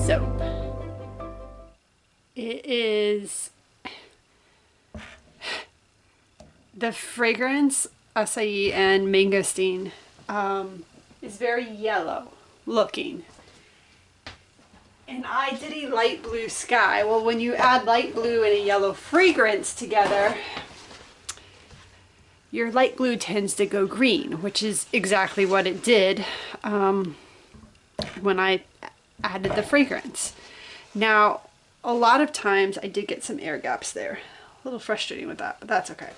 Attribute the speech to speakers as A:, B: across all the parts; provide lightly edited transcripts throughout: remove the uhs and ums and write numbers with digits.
A: Soap. It is the fragrance acai and mangosteen is very yellow looking, and I did a light blue sky. Well, when you add light blue and a yellow fragrance together, your light blue tends to go green, which is exactly what it did when I added the fragrance. Now, a lot of times I did get some air gaps there. A little frustrating with that, but that's okay.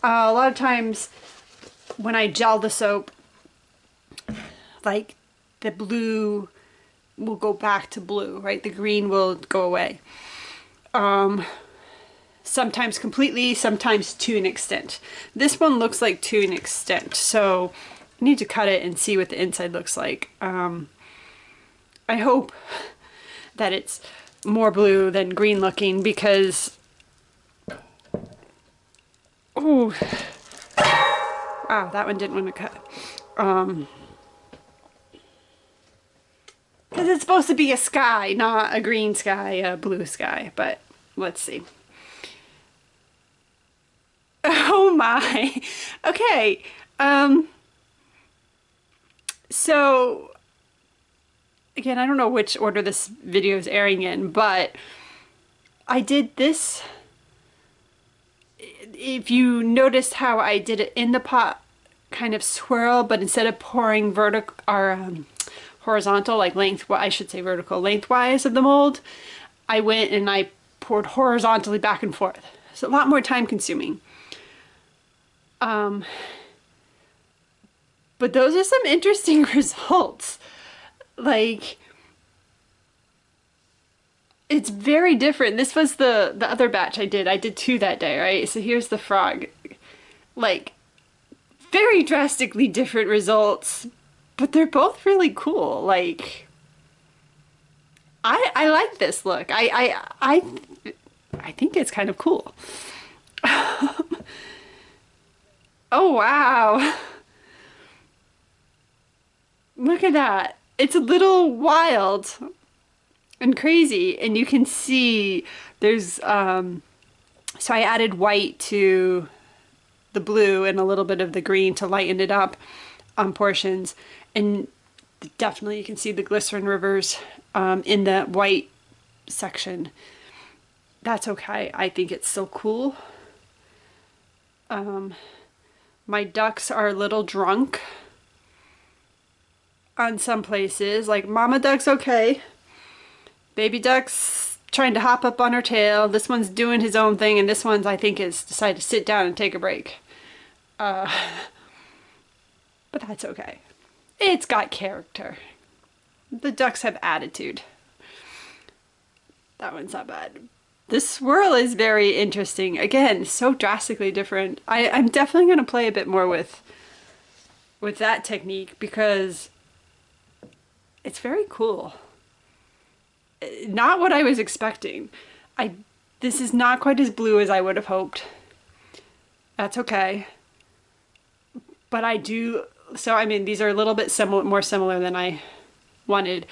A: A lot of times when I gel the soap, like the blue will go back to blue, right? The green will go away. Sometimes completely, sometimes to an extent. This one looks like to an extent, so I need to cut it and see what the inside looks like. I hope that it's more blue than green looking, because oh wow, that one didn't want to cut. Because it's supposed to be a sky, not a green sky, a blue sky, but let's see. Oh my. Okay. So again, I don't know which order this video is airing in, but I did this. If you noticed how I did it in the pot, kind of swirl, but instead of pouring vertical or horizontal, like length, well, I should say vertical, lengthwise of the mold, I went and I poured horizontally back and forth. It's a lot more time consuming. But those are some interesting results. Like, it's very different. This was the other batch I did. I did 2 that day, right? So here's the frog. Like, very drastically different results, but they're both really cool. Like, I like this look. I think it's kind of cool. Oh wow. Look at that. It's a little wild and crazy, and you can see there's so I added white to the blue and a little bit of the green to lighten it up on portions, and definitely you can see the glycerin rivers in the white section. That's okay. I think it's so cool. My ducks are a little drunk on some places. Like, mama duck's okay. Baby duck's trying to hop up on her tail. This one's doing his own thing, and this one's, I think, is decided to sit down and take a break. But that's okay. It's got character. The ducks have attitude. That one's not bad. This swirl is very interesting. Again, so drastically different. I'm definitely going to play a bit more with that technique, because it's very cool. Not what I was expecting. This is not quite as blue as I would have hoped. That's okay. But I do, so I mean, these are a little bit more similar than I wanted,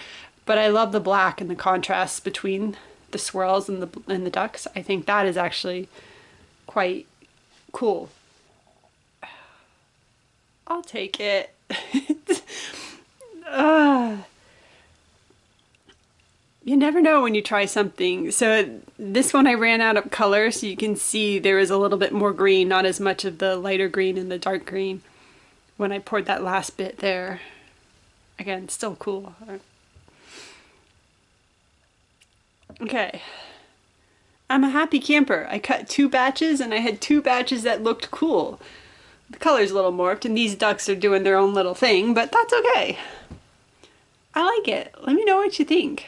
A: but I love the black and the contrast between the swirls and the ducks. I think that is actually quite cool. I'll take it. You never know when you try something. So this one I ran out of color, so you can see there is a little bit more green, not as much of the lighter green and the dark green when I poured that last bit there. Again, still cool. Okay, I'm a happy camper. I cut 2 batches, and I had 2 batches that looked cool. The color's a little morphed and these ducks are doing their own little thing, but that's okay. I like it. Let me know what you think.